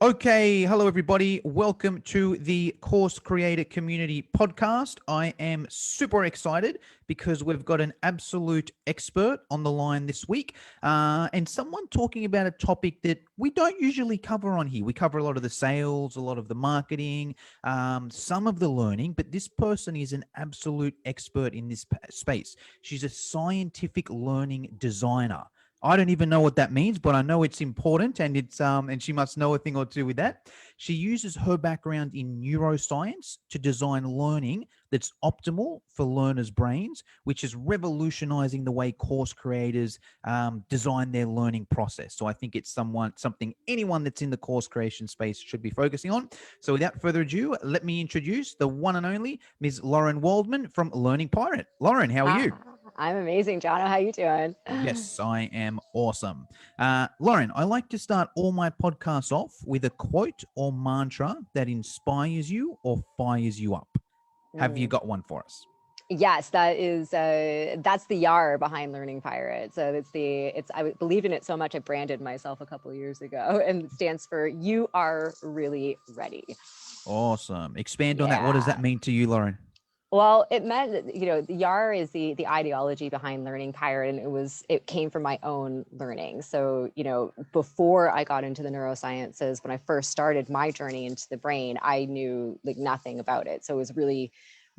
Okay, hello everybody. Welcome to the Course Creator Community Podcast. I am super excited because we've got an absolute expert on the line this week, and someone talking about a topic that we don't usually cover on here. We cover a lot of the sales, a lot of the marketing, some of the learning, but this person is an absolute expert in this space. She's a scientific learning designer. I don't even know what that means, but I know it's important, and and she must know a thing or two with that. She uses her background in neuroscience to design learning that's optimal for learners' brains, which is revolutionizing the way course creators design their learning process. So I think it's something anyone that's in the course creation space should be focusing on. So without further ado, let me introduce the one and only Ms. Lauren Waldman from Learning Pirate. Lauren, how are you? I'm amazing, Jono. How you doing? Yes, I am awesome. Lauren, I like to start all my podcasts off with a quote or mantra that inspires you or fires you up. Have you got one for us? Yes, that's the yar behind Learning Pirate. So I believed in it so much I branded myself a couple of years ago, and it stands for "You are really ready." Awesome. Expand on that. What does Yeah. that mean to you, Lauren? Well, it meant that, the YAR is the ideology behind Learning Pirate, and it came from my own learning. So, before I got into the neurosciences, when I first started my journey into the brain, I knew like nothing about it. So it was really,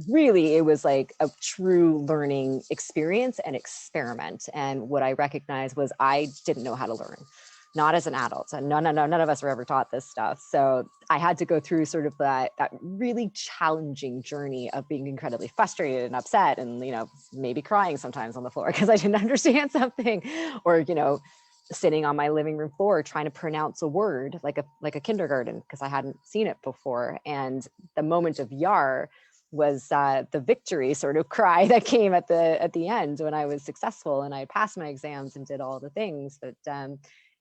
really, it was like a true learning experience and experiment. And what I recognized was I didn't know how to learn. Not as an adult. So none of us were ever taught this stuff. So I had to go through sort of that really challenging journey of being incredibly frustrated and upset and, maybe crying sometimes on the floor because I didn't understand something, or, sitting on my living room floor trying to pronounce a word like a kindergarten because I hadn't seen it before. And the moment of yar was the victory sort of cry that came at the end when I was successful and I passed my exams and did all the things. But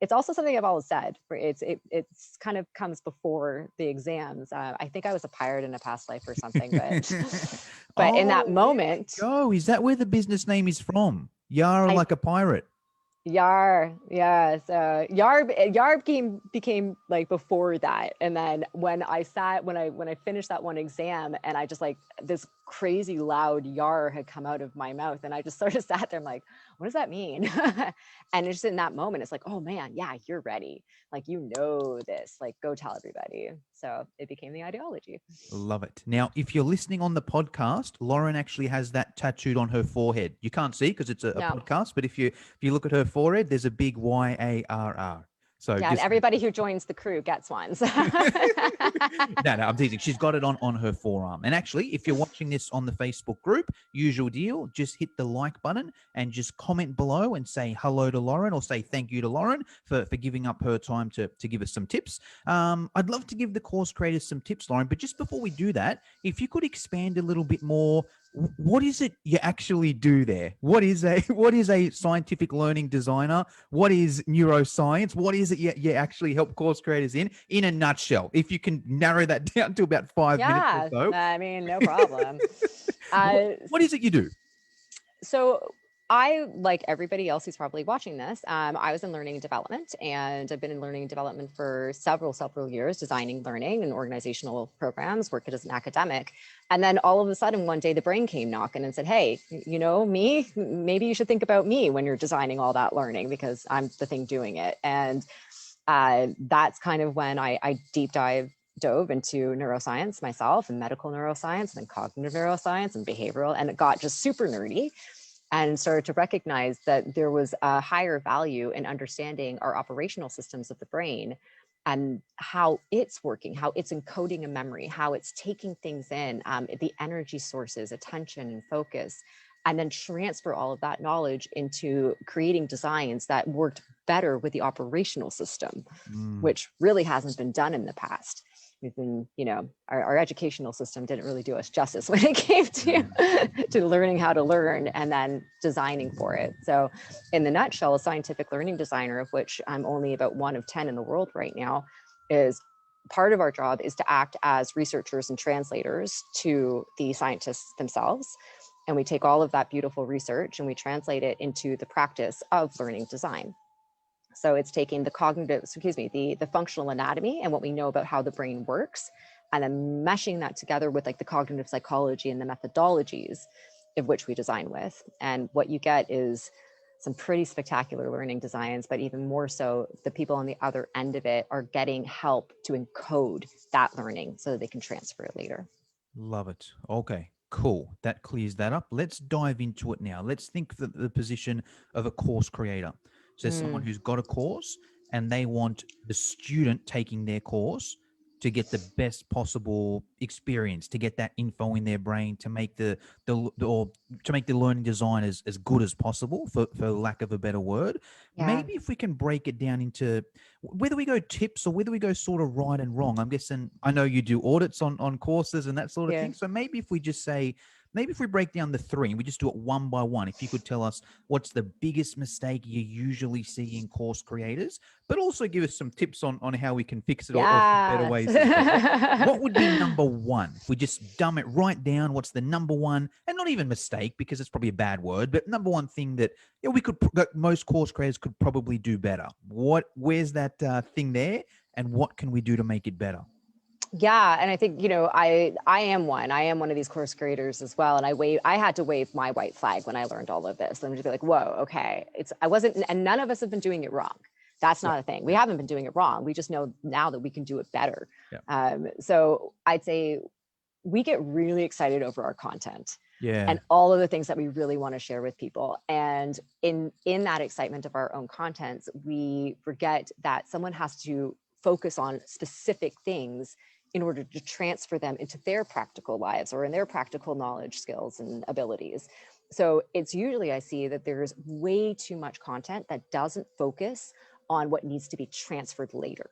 it's also something I've always said. It's kind of comes before the exams. I think I was a pirate in a past life or something, but in that moment, Oh, is that where the business name is from? Yar like a pirate. Yar, yeah. So Yar became like before that, and then when I finished that one exam, and I just like this crazy loud Yar had come out of my mouth, and I just sort of sat there, I'm like, what does that mean? And it's just in that moment, it's like, oh man, yeah, you're ready. Like this. Like go tell everybody. So it became the ideology. Love it. Now, if you're listening on the podcast, Lauren actually has that tattooed on her forehead. You can't see because it's a podcast, but if you look at her forehead, there's a big YARR. So yeah, everybody who joins the crew gets one. So. No, I'm teasing. She's got it on her forearm. And actually, if you're watching this on the Facebook group, usual deal, just hit the like button and just comment below and say hello to Lauren or say thank you to Lauren for giving up her time to give us some tips. I'd love to give the course creators some tips, Lauren, but just before we do that, if you could expand a little bit more, what is it you actually do there? What is a scientific learning designer? What is neuroscience? What is it you actually help course creators in a nutshell? If you can narrow that down to about 5 minutes or so. I mean, no problem. What is it you do? So I, like everybody else who's probably watching this, I was in learning and development, and I've been in learning and development for several years, designing learning and organizational programs, working as an academic. And then all of a sudden, one day the brain came knocking and said, hey, me, maybe you should think about me when you're designing all that learning because I'm the thing doing it. And that's kind of when I dove into neuroscience myself, and medical neuroscience, and then cognitive neuroscience and behavioral, and it got just super nerdy and started to recognize that there was a higher value in understanding our operational systems of the brain and how it's working, how it's encoding a memory, how it's taking things in, the energy sources, attention and focus, and then transfer all of that knowledge into creating designs that worked better with the operational system, which really hasn't been done in the past. We've been, our educational system didn't really do us justice when it came to learning how to learn and then designing for it. So in the nutshell, a scientific learning designer, of which I'm only about 1 of 10 in the world right now, is part of our job is to act as researchers and translators to the scientists themselves. And we take all of that beautiful research and we translate it into the practice of learning design. So it's taking the the functional anatomy and what we know about how the brain works, and then meshing that together with like the cognitive psychology and the methodologies of which we design with. And what you get is some pretty spectacular learning designs, but even more so, the people on the other end of it are getting help to encode that learning so that they can transfer it later. Love it. Okay, cool. That clears that up. Let's dive into it now. Let's think the position of a course creator. So someone Mm, who's got a course and they want the student taking their course to get the best possible experience, to get that info in their brain, to make the or to make the learning design as good as possible, for lack of a better word. yeah. Maybe if we can break it down into whether we go tips or whether we go sort of right and wrong. I'm guessing, I know you do audits on courses and that sort of Yeah. thing. So maybe if we just say, maybe if we break down the three and we just do it one by one, if you could tell us what's the biggest mistake you usually see in course creators, but also give us some tips on how we can fix it, or some better Yes. ways as well. What would be number one? If we just dumb it right down, what's the number one, and not even mistake, because it's probably a bad word, but number one thing that, that most course creators could probably do better? Where's that thing there, and what can we do to make it better? Yeah, and I think, I am one. I am one of these course creators as well. And I had to wave my white flag when I learned all of this. I'm just be like, whoa, okay. I wasn't, and none of us have been doing it wrong. That's Yeah. not a thing. We haven't been doing it wrong. We just know now that we can do it better. Yeah. So I'd say we get really excited over our content Yeah. and all of the things that we really want to share with people. And in that excitement of our own contents, we forget that someone has to focus on specific things in order to transfer them into their practical lives or in their practical knowledge, skills, and abilities. So it's usually, I see that there's way too much content that doesn't focus on what needs to be transferred later.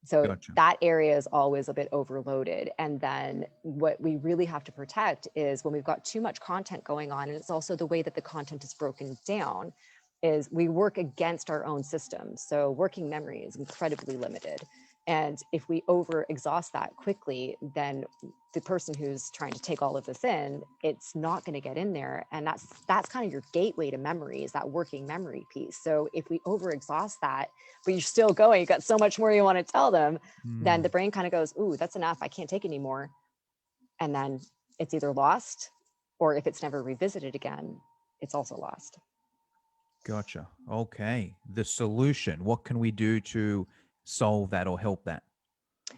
So Gotcha. that area is always a bit overloaded. And then what we really have to protect is when we've got too much content going on, and it's also the way that the content is broken down, is we work against our own systems. So working memory is incredibly limited. And if we over exhaust that quickly, then the person who's trying to take all of this in, it's not going to get in there. And that's kind of your gateway to memory, is that working memory piece. So if we over exhaust that, but you're still going, you've got so much more you want to tell them, then the brain kind of goes, ooh, that's enough. I can't take anymore. And then it's either lost, or if it's never revisited again, it's also lost. Gotcha. Okay. The solution. What can we do to solve that or help that?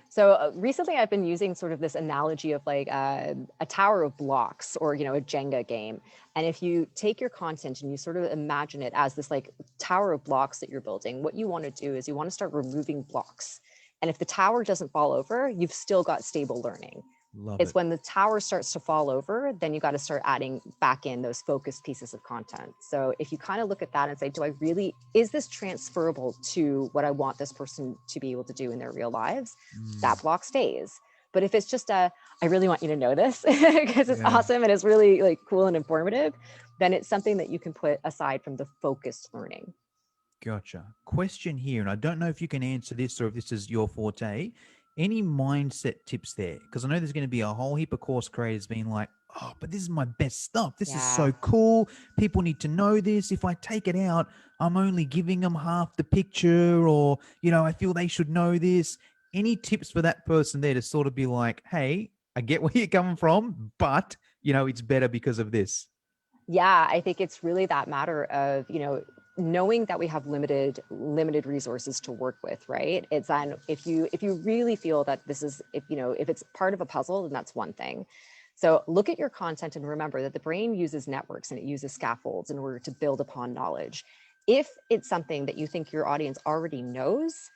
So recently I've been using sort of this analogy of like a tower of blocks, or, a Jenga game. And if you take your content and you sort of imagine it as this like tower of blocks that you're building, what you want to do is you want to start removing blocks. And if the tower doesn't fall over, you've still got stable learning. Love It's it. when the tower starts to fall over, then you got to start adding back in those focused pieces of content. So if you kind of look at that and say, is this transferable to what I want this person to be able to do in their real lives? That block stays. But if it's just I really want you to know this because it's awesome and it's really like cool and informative, then it's something that you can put aside from the focused learning. Gotcha. Question here, and I don't know if you can answer this or if this is your forte. Any mindset tips there? Because I know there's going to be a whole heap of course creators being like, oh, but this is my best stuff. This is so cool. People need to know this. If I take it out, I'm only giving them half the picture, or, I feel they should know this. Any tips for that person there to sort of be like, hey, I get where you're coming from, but, it's better because of this? Yeah, I think it's really that matter of, knowing that we have limited resources to work with, right? It's on, if you really feel that this is, if it's part of a puzzle, then that's one thing. So look at your content and remember that the brain uses networks and it uses scaffolds in order to build upon knowledge. If it's something that you think your audience already knows,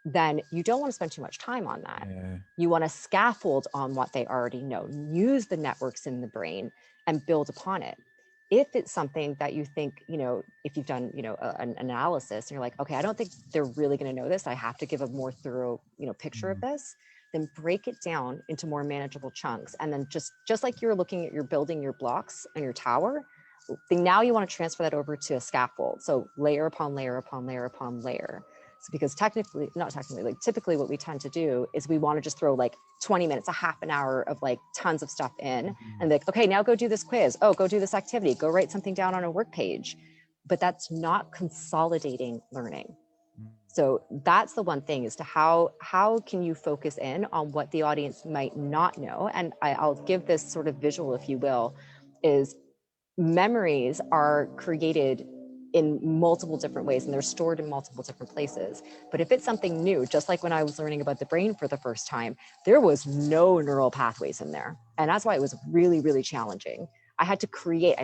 then you don't want to spend too much time on that. Yeah. You want to scaffold on what they already know, use the networks in the brain and build upon it. If it's something that you think, if you've done, an analysis and you're like, okay, I don't think they're really going to know this, I have to give a more thorough, picture of this, then break it down into more manageable chunks. And then just like you're building your blocks and your tower, then now you want to transfer that over to a scaffold. So layer upon layer upon layer upon layer. So because typically what we tend to do is we want to just throw like 20 minutes, a half an hour of like tons of stuff in and like, okay, now go do this quiz. Oh, go do this activity. Go write something down on a work page. but that's not consolidating learning. Mm. So that's the one thing, is to how can you focus in on what the audience might not know? And I'll give this sort of visual, if you will, is memories are created in multiple different ways and they're stored in multiple different places. But if it's something new, just like when I was learning about the brain for the first time, there was no neural pathways in there. And that's why it was really, really challenging. I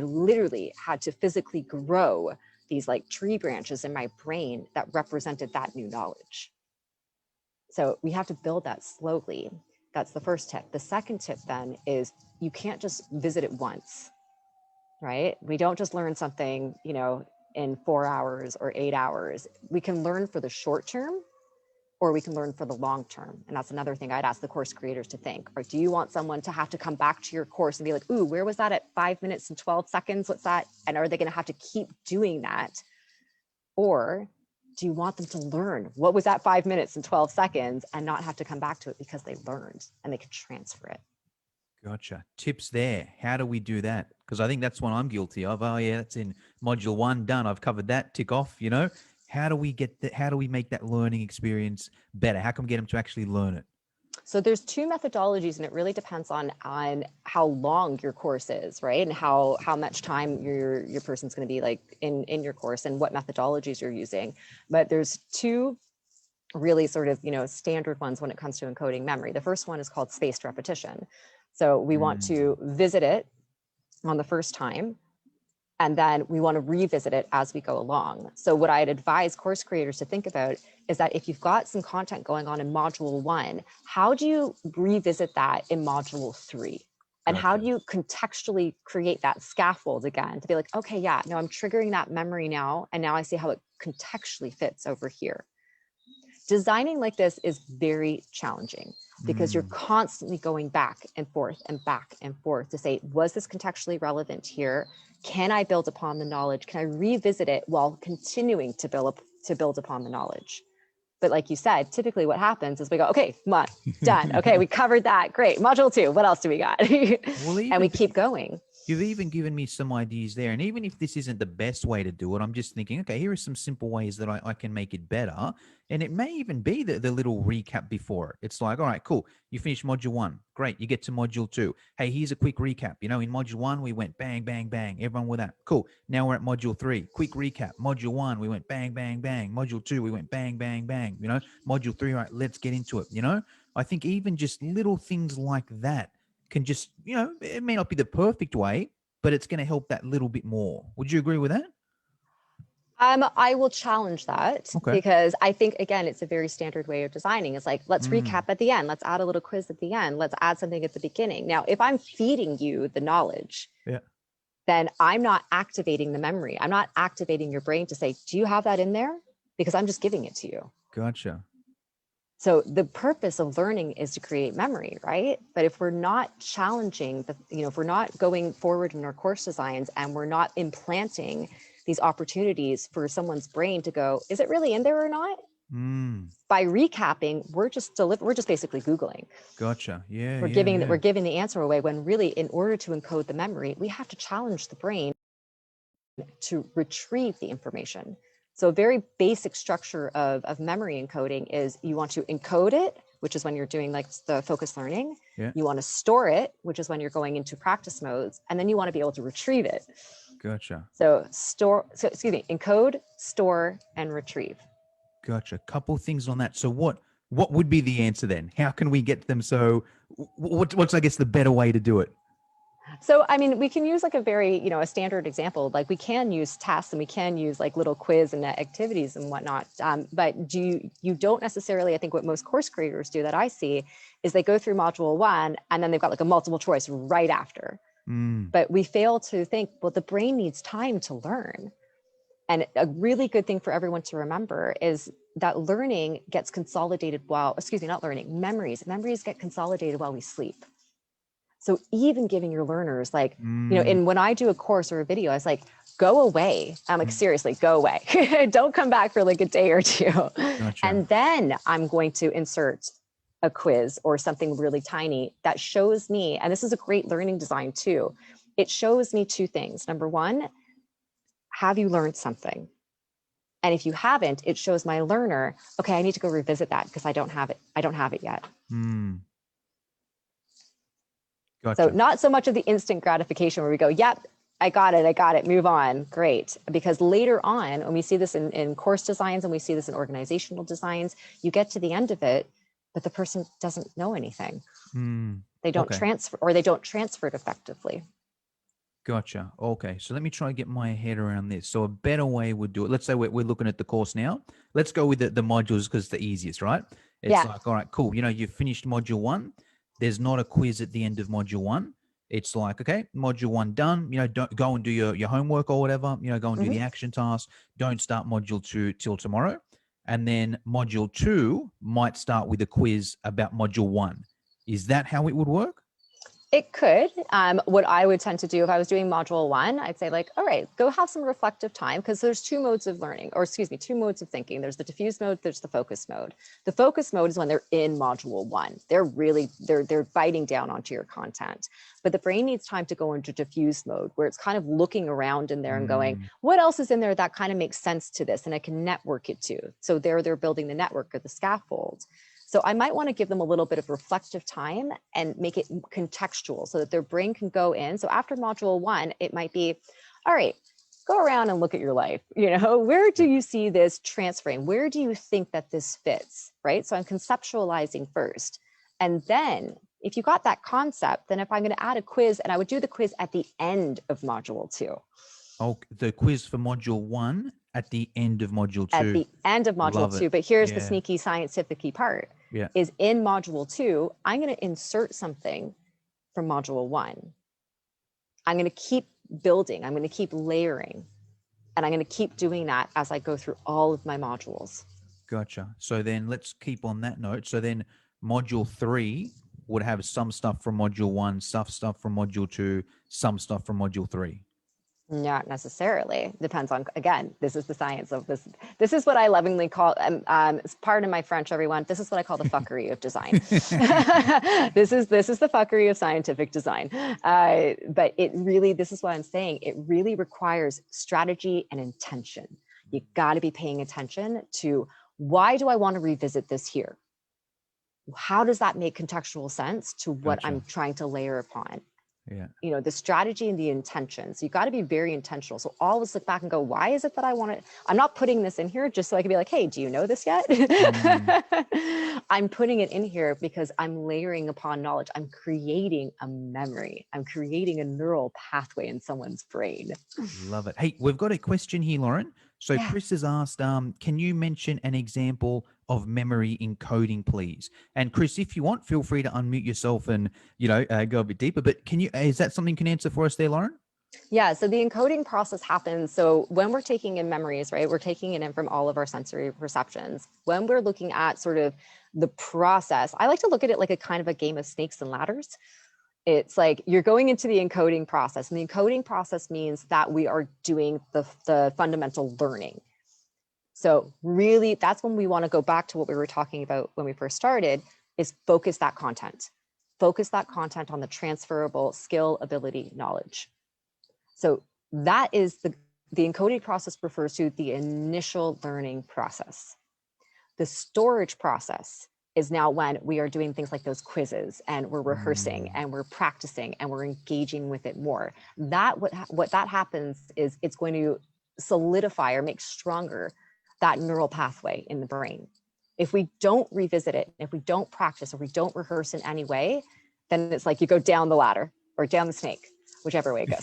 literally had to physically grow these like tree branches in my brain that represented that new knowledge. So we have to build that slowly. That's the first tip. The second tip then is you can't just visit it once, right? We don't just learn something, in 4 hours or 8 hours. We can learn for the short term, or we can learn for the long term. And that's another thing I'd ask the course creators to think. Or do you want someone to have to come back to your course and be like, ooh, where was that at 5 minutes and 12 seconds? What's that? And are they going to have to keep doing that? Or do you want them to learn what was that 5 minutes and 12 seconds and not have to come back to it because they learned and they can transfer it? Gotcha. Tips there. How do we do that? Because I think that's one I'm guilty of. Oh yeah, that's in module 1, done. I've covered that. Tick off. How do we get that? How do we make that learning experience better? How can we get them to actually learn it? So there's two methodologies, and it really depends on how long your course is, right? And how much time your person's going to be like in your course and what methodologies you're using. But there's two really sort of, standard ones when it comes to encoding memory. The first one is called spaced repetition. So we want to visit it on the first time, and then we want to revisit it as we go along. So what I'd advise course creators to think about is that if you've got some content going on in module 1, how do you revisit that in module 3? And how do you contextually create that scaffold again to be like, okay, yeah, no, I'm triggering that memory now, and now I see how it contextually fits over here. Designing like this is very challenging because you're constantly going back and forth to say, was this contextually relevant here? Can I build upon the knowledge? Can I revisit it while continuing to build upon the knowledge? But like you said, typically what happens is we go, okay, come on, done. Okay, we covered that. Great. Module 2, what else do we got? And we keep going. You've even given me some ideas there. And even if this isn't the best way to do it, I'm just thinking, okay, here are some simple ways that I can make it better. And it may even be the little recap before it. It's like, all right, cool. You finish module 1. Great. You get to module 2. Hey, here's a quick recap. In module 1, we went bang, bang, bang. Everyone with that. Cool. Now we're at module 3. Quick recap. Module 1, we went bang, bang, bang. Module 2, we went bang, bang, bang. Module 3, all right, let's get into it. I think even just little things like that can just, it may not be the perfect way, but it's going to help that little bit more. Would you agree with that? I will challenge that because I think, again, it's a very standard way of designing. It's like, let's recap at the end. Let's add a little quiz at the end. Let's add something at the beginning. Now, if I'm feeding you the knowledge, then I'm not activating the memory. I'm not activating your brain to say, do you have that in there? Because I'm just giving it to you. Gotcha. So the purpose of learning is to create memory, right? But if we're not challenging, if we're not going forward in our course designs and we're not implanting these opportunities for someone's brain to go, is it really in there or not? By recapping, we're just basically Googling. Gotcha. Yeah. We're giving the answer away when really, in order to encode the memory, we have to challenge the brain to retrieve the information. So a very basic structure of memory encoding is you want to encode it, which is when you're doing like the focused learning. Yeah. You want to store it, which is when you're going into practice modes. And then you want to be able to retrieve it. Gotcha. So encode, store, and retrieve. Gotcha. Couple things on that. So what would be the answer then? How can we get them? So what's, I guess, the better way to do it? So, I mean, we can use like a very, a standard example, like we can use tests and we can use like little quiz and activities and whatnot. But you don't necessarily, I think what most course creators do that I see is they go through module 1 and then they've got like a multiple choice right after. But we fail to think, well, the brain needs time to learn. And a really good thing for everyone to remember is that learning gets consolidated memories get consolidated while we sleep. So even giving your learners like, and when I do a course or a video, I was like, go away. I'm like, seriously, go away. Don't come back for like a day or 2. Gotcha. And then I'm going to insert a quiz or something really tiny that shows me, and this is a great learning design too. It shows me 2 things. Number 1, have you learned something? And if you haven't, it shows my learner, okay, I need to go revisit that because I don't have it. I don't have it yet. Gotcha. So not so much of the instant gratification where we go, yep, I got it, move on, great. Because later on, when we see this in course designs and we see this in organizational designs, you get to the end of it, but the person doesn't know anything. They don't transfer, or they don't transfer it effectively. Gotcha. Okay. So let me try to get my head around this. So a better way would do it. Let's say we're looking at the course now. Let's go with the modules because it's the easiest, right? It's like, all right, cool. You've finished module 1. There's not a quiz at the end of module 1. It's like, okay, module 1 done. Don't go and do your homework or whatever. Go and do the action task. Don't start module 2 till tomorrow. And then module 2 might start with a quiz about module 1. Is that how it would work? It could. What I would tend to do if I was doing module 1, I'd say like, all right, go have some reflective time, because there's two modes of learning, or excuse me, two modes of thinking. There's the diffuse mode, there's the focus mode. The focus mode is when they're in module 1. They're biting down onto your content. But the brain needs time to go into diffuse mode, where it's kind of looking around in there and going, what else is in there that kind of makes sense to this? And I can network it to. So they're building the network or the scaffold. So I might want to give them a little bit of reflective time and make it contextual so that their brain can go in. So after module 1, it might be, all right, go around and look at your life. Where do you see this transferring? Where do you think that this fits, right? So I'm conceptualizing first. And then if you got that concept, then if I'm going to add a quiz, and I would do the quiz at the end of module 2. Oh, the quiz for module 1 at the end of module 2. At the end of module 2. But here's the sneaky scientific key part. Is in module 2, I'm going to insert something from module 1. I'm going to keep building. I'm going to keep layering. And I'm going to keep doing that as I go through all of my modules. Gotcha. So then let's keep on that note. So then module 3 would have some stuff from module 1, stuff from module 2, some stuff from module 3. Not necessarily. Depends on, again, this is the science of this. This is what I lovingly call, pardon my French, everyone. This is what I call the fuckery of design. This is the fuckery of scientific design. But this is what I'm saying. It really requires strategy and intention. You got to be paying attention to, why do I want to revisit this here? How does that make contextual sense to what I'm trying to layer upon? The strategy and the intention. So you got to be very intentional. So always look back and go, why is it that I want it? I'm not putting this in here just so I can be like, hey, do you know this yet? I'm putting it in here because I'm layering upon knowledge. I'm creating a memory. I'm creating a neural pathway in someone's brain. Love it. Hey, we've got a question here, Lauren. So Chris has asked, can you mention an example of memory encoding, please? And Chris, if you want, feel free to unmute yourself and, go a bit deeper. But is that something you can answer for us there, Lauren? Yeah, so the encoding process happens. So when we're taking in memories, right, we're taking it in from all of our sensory perceptions. When we're looking at sort of the process, I like to look at it like a kind of a game of snakes and ladders. It's like you're going into the encoding process, and the encoding process means that we are doing the fundamental learning. So really, that's when we want to go back to what we were talking about when we first started, is focus that content. Focus that content on the transferable skill, ability, knowledge. So that is the encoding process refers to the initial learning process. The storage process is now when we are doing things like those quizzes, and we're rehearsing and we're practicing and we're engaging with it more. What that happens is it's going to solidify or make stronger that neural pathway in the brain. If we don't revisit it, if we don't practice, or we don't rehearse in any way, then it's like you go down the ladder or down the snake, whichever way it goes.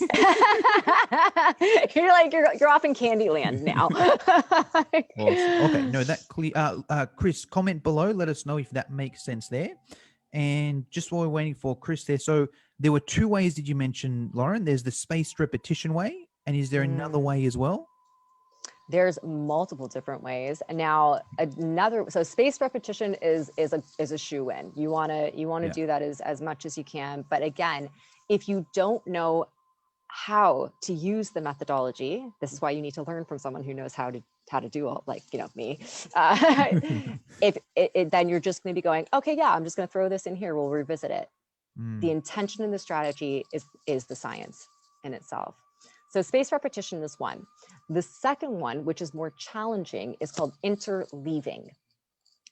you're off in Candyland now. Awesome. Okay, no, that clear. Chris, comment below. Let us know if that makes sense there. And just while we're waiting for Chris there, so there were 2 ways that you mentioned, Lauren. There's the spaced repetition way, and is there another way as well? There's multiple different ways. Now, so spaced repetition is a shoe-in. You want to do that as much as you can. But again, if you don't know how to use the methodology, this is why you need to learn from someone who knows how to do all, like, me. Then you're just going to be going, okay, yeah, I'm just going to throw this in here. We'll revisit it. The intention and the strategy is the science in itself. So spaced repetition is one. The second one, which is more challenging, is called interleaving.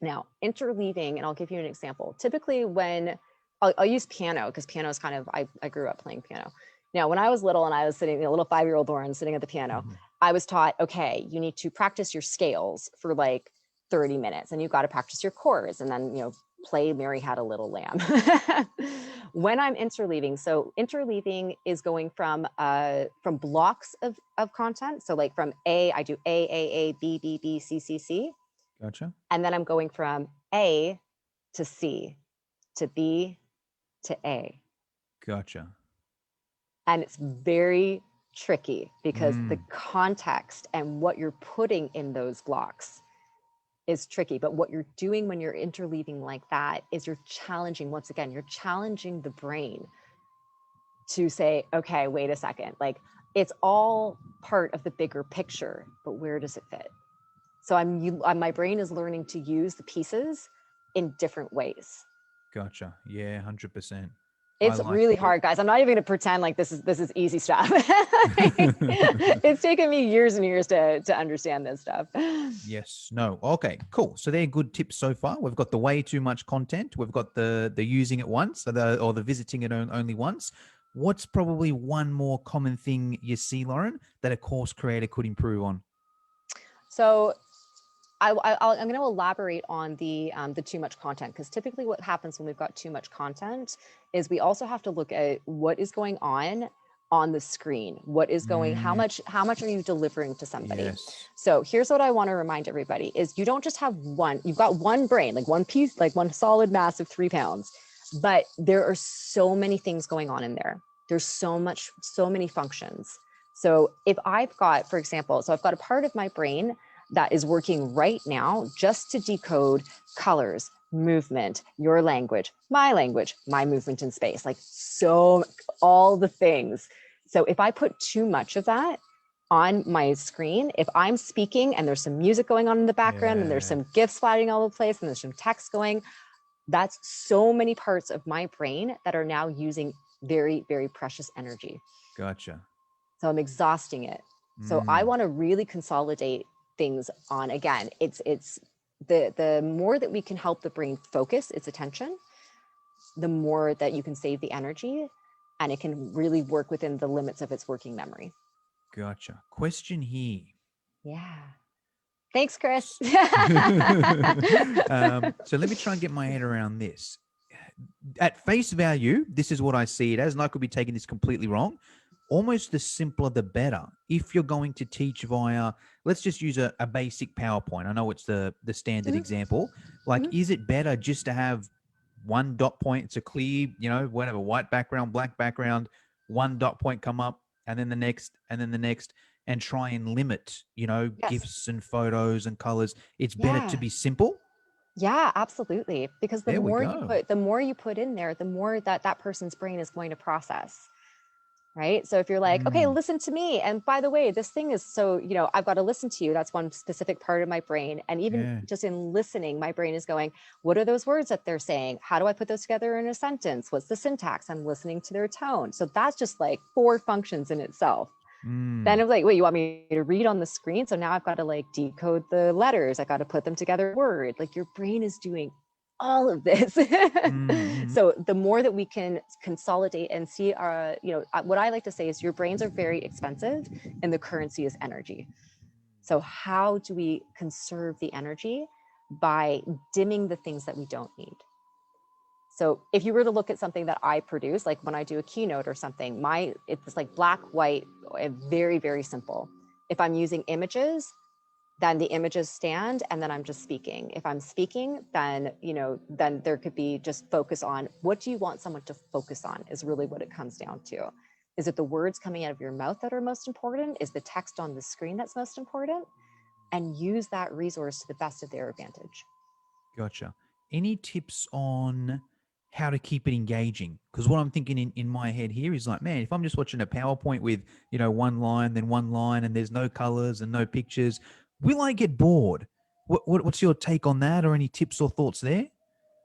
Now, interleaving, and I'll give you an example. Typically when, I'll use piano because piano is kind of, I grew up playing piano. Now, when I was little and I was sitting, a little 5-year-old Lauren sitting at the piano, I was taught, okay, you need to practice your scales for like 30 minutes and you've got to practice your chords and then, play Mary Had a Little Lamb. When I'm interleaving, so interleaving is going from blocks of content. So like from A, I do A, B, B, B, C, C, C. Gotcha. And then I'm going from A to C to B to A. Gotcha. And it's very tricky because the context and what you're putting in those blocks is tricky. But what you're doing when you're interleaving like that is you're challenging, once again, you're challenging the brain to say, okay, wait a second, like it's all part of the bigger picture, but where does it fit? So my brain is learning to use the pieces in different ways. Gotcha. Yeah, 100%. It's really hard, guys. I'm not even going to pretend like this is easy stuff. It's taken me years and years to understand this stuff. Yes. No. Okay, cool. So they're good tips so far. We've got the way too much content. We've got the using it once or the visiting it only once. What's probably one more common thing you see, Lauren, that a course creator could improve on? So I'm going to elaborate on the too much content, because typically what happens when we've got too much content is we also have to look at what is going on the screen. What is going, how much are you delivering to somebody? Yes. So here's what I want to remind everybody is you don't just have one, you've got one brain, like one piece, like one solid mass of 3 pounds, but there are so many things going on in there. There's so many functions. So if I've got, for example, so I've got a part of my brain that is working right now just to decode colors, movement, your language, my movement in space, like so all the things. So if I put too much of that on my screen, if I'm speaking and there's some music going on in the background and there's some GIFs flying all over the place and there's some text going, that's so many parts of my brain that are now using very, very precious energy. Gotcha. So I'm exhausting it. So I want to really consolidate things on, again, it's the more that we can help the brain focus its attention, the more that you can save the energy and it can really work within the limits of its working memory. Gotcha. Question here. Yeah. Thanks, Chris. So let me try and get my head around this. At face value, this is what I see it as, and I could be taking this completely wrong. Almost the simpler, the better. If you're going to teach via, let's just use a basic PowerPoint. I know it's the standard example. Like, is it better just to have one dot point? It's a clear, whatever, white background, black background, one dot point come up, and then the next, and then the next, and try and limit, GIFs and photos and colors. It's better to be simple. Yeah, absolutely. Because the more you put in there, the more that person's brain is going to process. Right. So if you're like, okay, listen to me. And by the way, this thing is so, I've got to listen to you. That's one specific part of my brain. And even just in listening, my brain is going, what are those words that they're saying? How do I put those together in a sentence? What's the syntax? I'm listening to their tone. So that's just like 4 functions in itself. Then I'm like, wait, you want me to read on the screen? So now I've got to like decode the letters. I got to put them together in word. Like your brain is doing all of this. So the more that we can consolidate and see what I like to say is your brains are very expensive and the currency is energy. So how do we conserve the energy? By dimming the things that we don't need. So if you were to look at something that I produce, like when I do a keynote or something, it's like black, white, very, very simple. If I'm using images, then the images stand and then I'm just speaking. If I'm speaking, then, then there could be just focus on what do you want someone to focus on is really what it comes down to. Is it the words coming out of your mouth that are most important? Is the text on the screen that's most important? And use that resource to the best of their advantage. Gotcha. Any tips on how to keep it engaging? Because what I'm thinking in my head here is like, man, if I'm just watching a PowerPoint with, one line, then one line, and there's no colors and no pictures, will I get bored? What's your take on that, or any tips or thoughts there?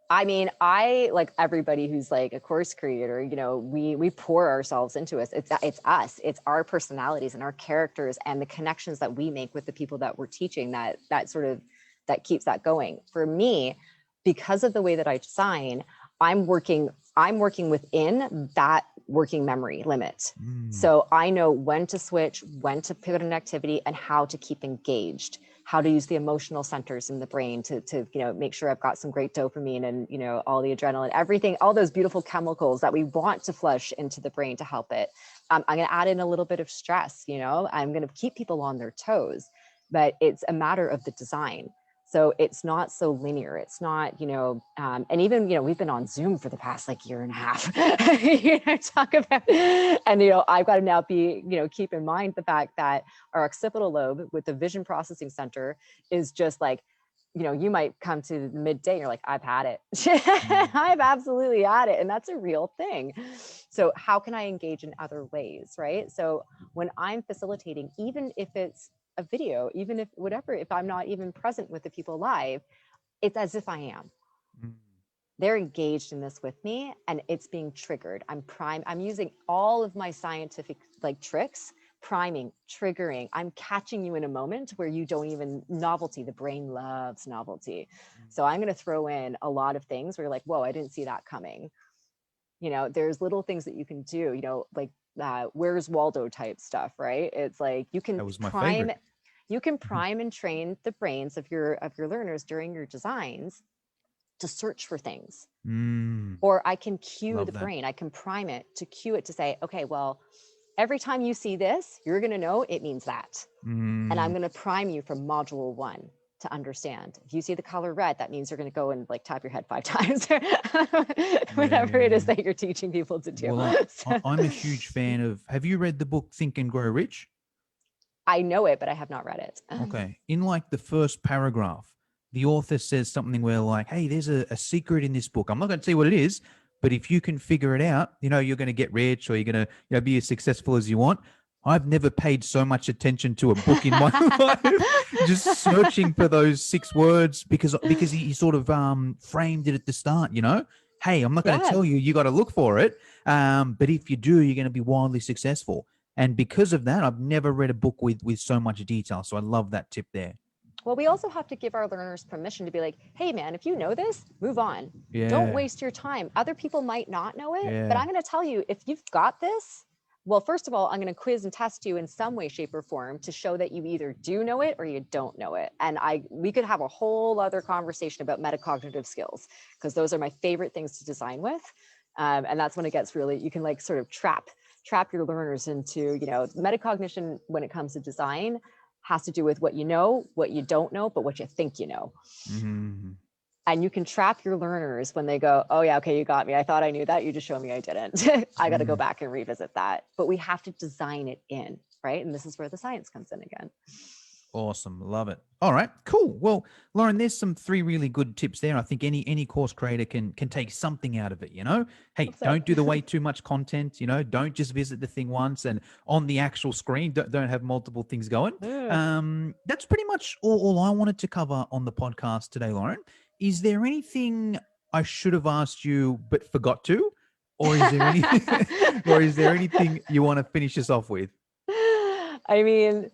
I mean, I like everybody who's like a course creator, you know, we pour ourselves into it. It's us, it's our personalities and our characters and the connections that we make with the people that we're teaching that sort of that keeps that going. For me, because of the way that I design, I'm working within that working memory limit. So I know when to switch, when to pivot an activity, and how to keep engaged, how to use the emotional centers in the brain to you know, make sure I've got some great dopamine and, you know, all the adrenaline, everything, all those beautiful chemicals that we want to flush into the brain to help it. I'm going to add in a little bit of stress, you know, I'm going to keep people on their toes, but it's a matter of the design. So it's not so linear. It's not, you know, and even, you know, we've been on Zoom for the past like year and a half, you know, talk about, and, you know, I've got to now be, you know, keep in mind the fact that our occipital lobe with the vision processing center is just like, you know, you might come to midday and you're like, I've had it. I've absolutely had it. And that's a real thing. So how can I engage in other ways, right? So when I'm facilitating, even if it's a video, even if whatever, if I'm not even present with the people live, it's as if I am. They're engaged in this with me and it's being triggered. I'm using all of my scientific like tricks, priming, triggering. I'm catching you in a moment where you don't even novelty. The brain loves novelty. So I'm going to throw in a lot of things where you're like, whoa, I didn't see that coming. You know, there's little things that you can do, you know, like where's Waldo type stuff, right? It's like you can prime, you can prime and train the brains of your learners during your designs to search for things. Or I can cue the brain, I can prime it to cue it to say, okay, well, every time you see this, you're going to know it means that. And I'm going to prime you from module 1 to understand. If you see the color red, that means you're going to go and like tap your head 5 times, whatever it is that you're teaching people to do. Well, I'm a huge fan of, have you read the book Think and Grow Rich? I know it, but I have not read it. Okay. In like the first paragraph, the author says something where like, hey, there's a secret in this book. I'm not going to tell you what it is, but if you can figure it out, you know, you're going to get rich or you're going to, you know, be as successful as you want. I've never paid so much attention to a book in my life, just searching for those 6 words because he sort of framed it at the start, you know. Hey, I'm not going to tell you, you got to look for it. But if you do, you're going to be wildly successful. And because of that, I've never read a book with so much detail. So I love that tip there. Well, we also have to give our learners permission to be like, hey, man, if you know this, move on. Yeah. Don't waste your time. Other people might not know it, Yeah. but I'm going to tell you, if you've got this, well, first of all, I'm going to quiz and test you in some way, shape, or form to show that you either do know it or you don't know it. And we could have a whole other conversation about metacognitive skills, because those are my favorite things to design with. And that's when it gets really, you can like sort of trap your learners into, you know, metacognition when it comes to design has to do with what you know, what you don't know, but what you think you know. And you can trap your learners when they go, oh yeah, okay, you got me. I thought I knew that. You just showed me I didn't. I got to go back and revisit that. But we have to design it in, right? And this is where the science comes in again. Awesome. Love it. All right, cool. Well, Lauren, there's some 3 really good tips there. I think any course creator can take something out of it, you know? Hey, don't do the way too much content, you know, don't just visit the thing once and on the actual screen, don't have multiple things going. That's pretty much all I wanted to cover on the podcast today, Lauren. Is there anything I should have asked you but forgot to? Or is there anything you want to finish us off with? I mean,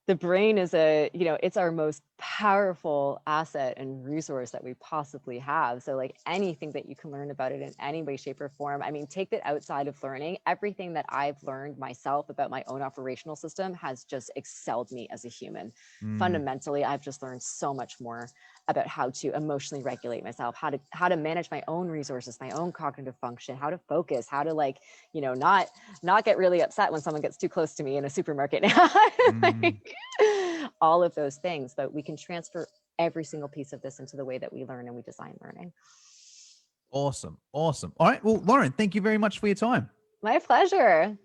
the brain is it's our most powerful asset and resource that we possibly have. So like anything that you can learn about it in any way, shape, or form. I mean, take it outside of learning. Everything that I've learned myself about my own operational system has just excelled me as a human. Fundamentally, I've just learned so much more about how to emotionally regulate myself, how to manage my own resources, my own cognitive function, how to focus, how to like, you know, not get really upset when someone gets too close to me in a supermarket now. Like, all of those things, but we can transfer every single piece of this into the way that we learn and we design learning. Awesome. All right. Well, Lauren, thank you very much for your time. My pleasure.